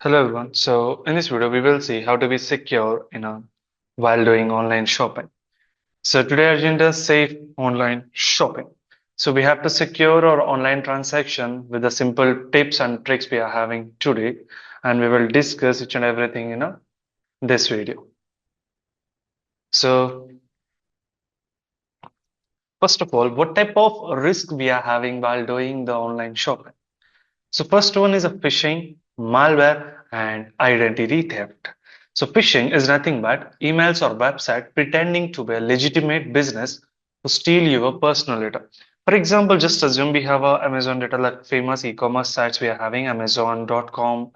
Hello everyone. So in this video we will see how to be secure while doing online shopping. So today our agenda is safe online shopping. So we have to secure our online transaction with the simple tips and tricks we are having today, and we will discuss each and everything in this video. So first of all, what type of risk we are having while doing the online shopping? So first one is a phishing, malware, and identity theft. So phishing is nothing but emails or website pretending to be a legitimate business to steal your personal data. For example, just assume we have a Amazon data like famous e-commerce sites we are having Amazon.com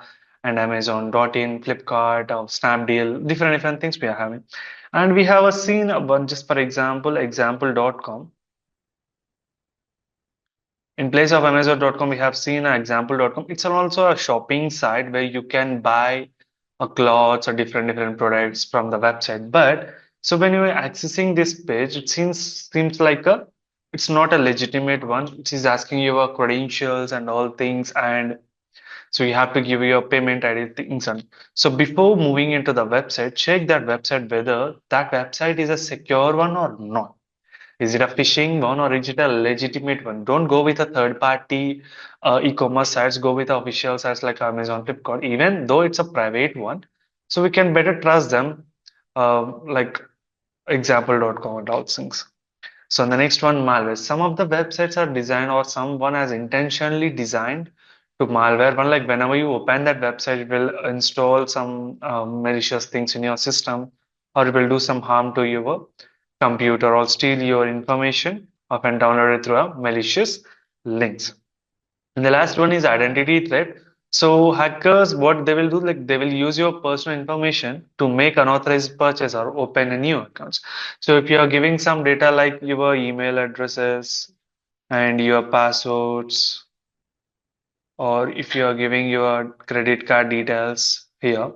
and Amazon.in, Flipkart, or Snapdeal, different things we are having. And we have a seen one just for example, example.com. In place of Amazon.com, we have seen example.com. It's also a shopping site where you can buy a clothes or different products from the website. But so when you are accessing this page, it seems like it's not a legitimate one. It is asking you your credentials and all things, and so you have to give your payment ID things. And so before moving into the website, check that website whether that website is a secure one or not. Is it a phishing one or is it a legitimate one? Don't go with a third party e-commerce sites, go with official sites like Amazon, Flipkart, even though it's a private one. So we can better trust them, like example.com and all things. So the next one, malware. Some of the websites are designed or someone has intentionally designed to malware. One like whenever you open that website, it will install some malicious things in your system, or it will do some harm to your computer or steal your information often downloaded through a malicious links. And the last one is identity threat. So hackers, what they will do, like they will use your personal information to make unauthorized purchase or open a new accounts. So if you are giving some data like your email addresses and your passwords, or if you are giving your credit card details here,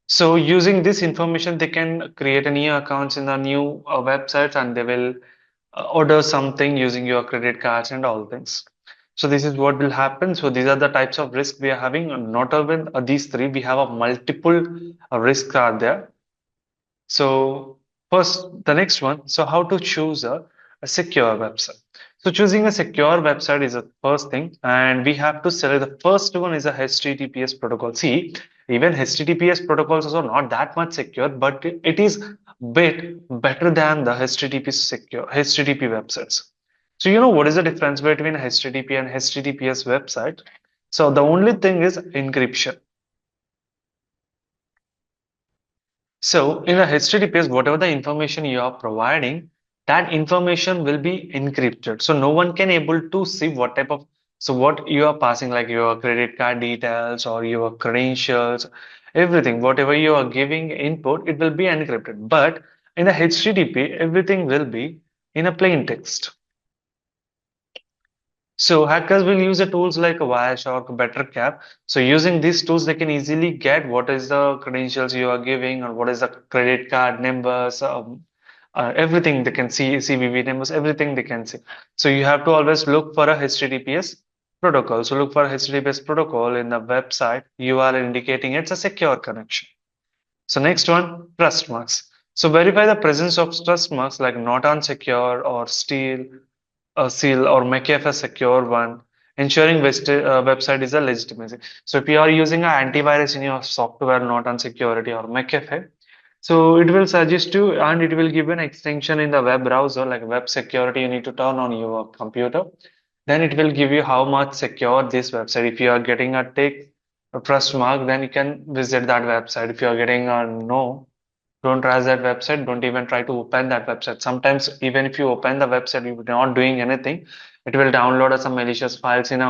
so using this information, they can create a new accounts in the new websites, and they will order something using your credit cards and all things. So this is what will happen. So these are the types of risk we are having. Not even these three, we have a multiple risks are there. So first, the next one. So how to choose a secure website? So choosing a secure website is the first thing, and we have to select the first one is a HTTPS protocol. See, even HTTPS protocols are not that much secure, but it is bit better than the HTTP secure HTTP websites. So you know what is the difference between HTTP and HTTPS website? So the only thing is encryption. So in a HTTPS, whatever the information you are providing, that information will be encrypted. So no one can able to see what type of, so what you are passing, like your credit card details or your credentials, everything, whatever you are giving input, it will be encrypted. But in the HTTP, everything will be in a plain text. So hackers will use the tools like Wireshark, BetterCap. So using these tools, they can easily get what is the credentials you are giving or what is the credit card numbers, everything they can see, CVV numbers, everything they can see. So you have to always look for a HTTPS protocol. So look for a HTTPS protocol in the website. You are indicating it's a secure connection. So next one, trust marks. So verify the presence of trust marks like not unsecure or steal a seal or make it a secure one, ensuring website is a legitimacy. So if you are using an antivirus in your software, not on security or McAfee, so it will suggest you and it will give an extension in the web browser like web security you need to turn on your computer. Then it will give you how much secure this website. If you are getting a tick, a trust mark, then you can visit that website. If you are getting a no, don't trust that website. Don't even try to open that website. Sometimes, even if you open the website, you're not doing anything. It will download some malicious files in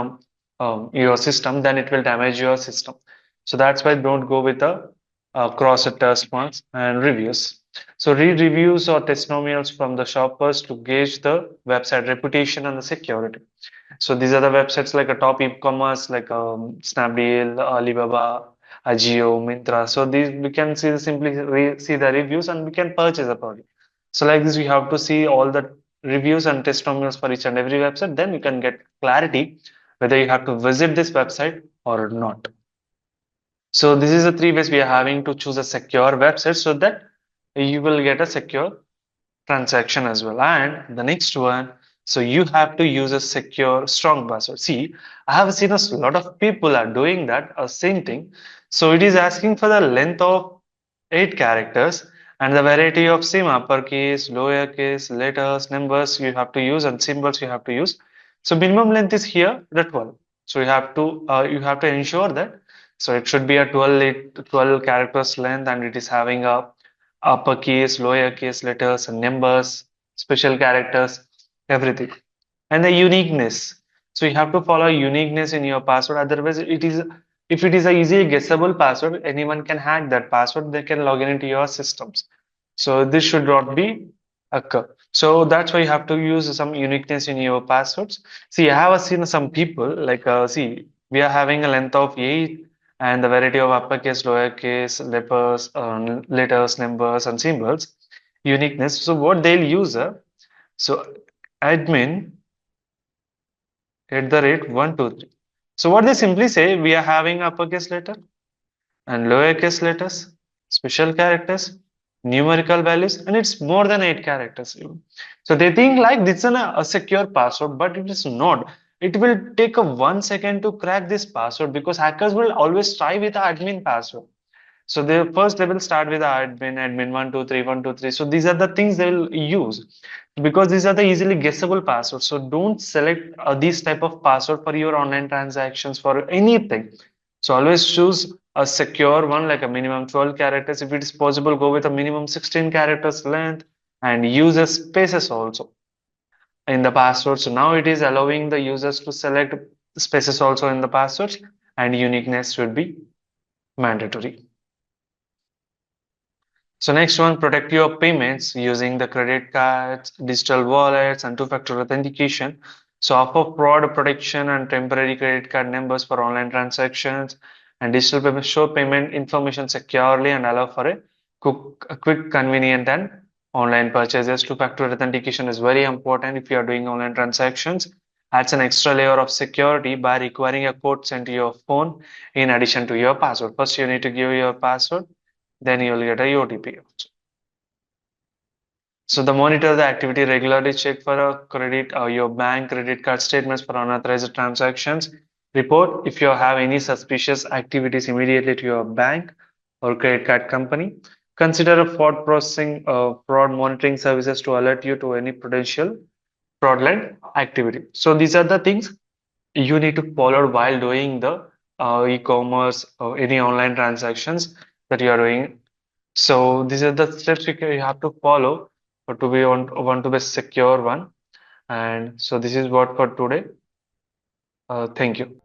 your system. Then it will damage your system. So that's why don't go with the cross test marks and reviews. So read reviews or testimonials from the shoppers to gauge the website reputation and the security. So these are the websites like a top e-commerce like Snapdeal, Alibaba, Ajio, Myntra. So these we can see simply see the reviews and we can purchase a product. So like this, we have to see all the reviews and testimonials for each and every website. Then you can get clarity whether you have to visit this website or not. So this is the three ways we are having to choose a secure website so that you will get a secure transaction as well. And the next one, so you have to use a secure strong password. See, I have seen a lot of people are doing that same thing. So it is asking for the length of 8 characters and the variety of same uppercase, lowercase, letters, numbers you have to use and symbols you have to use. So minimum length is here the 12. So you have to ensure that so it should be a 12 characters length and it is having a uppercase, lowercase letters, and numbers, special characters, everything. And the uniqueness. So you have to follow uniqueness in your password. Otherwise, if it is a easily guessable password, anyone can hack that password. They can log in into your systems. So this should not be occur. So that's why you have to use some uniqueness in your passwords. See, I have seen some people like see, we are having a length of 8 and the variety of uppercase, lowercase, letters, numbers, and symbols, uniqueness. So what they'll use, so admin @123. So what they simply say, we are having uppercase letter and lowercase letters, special characters, numerical values, and it's more than 8 characters. So they think like this is a secure password, but it is not. It will take a 1 second to crack this password because hackers will always try with the admin password. So the first they will start with the admin 123 123. So these are the things they will use because these are the easily guessable passwords. So don't select these type of password for your online transactions for anything. So always choose a secure one like a minimum 12 characters. If it is possible, go with a minimum 16 characters length and use a spaces also in the password. So now it is allowing the users to select spaces also in the passwords and uniqueness should be mandatory. So next one, protect your payments using the credit cards, digital wallets, and two-factor authentication. So offer fraud protection and temporary credit card numbers for online transactions and digital payment, show payment information securely and allow for a quick, convenient and online purchases. Two-factor authentication is very important if you are doing online transactions. Adds an extra layer of security by requiring a code sent to your phone in addition to your password. First, you need to give your password, then you'll get a OTP. So the monitor the activity regularly check for a credit or your bank credit card statements for unauthorized transactions. Report if you have any suspicious activities immediately to your bank or credit card company. Consider a fraud processing fraud monitoring services to alert you to any potential fraudulent activity. So these are the things you need to follow while doing the e-commerce or any online transactions that you are doing. So these are the steps you have to follow to be want to be secure one. And so this is what for today. Thank you.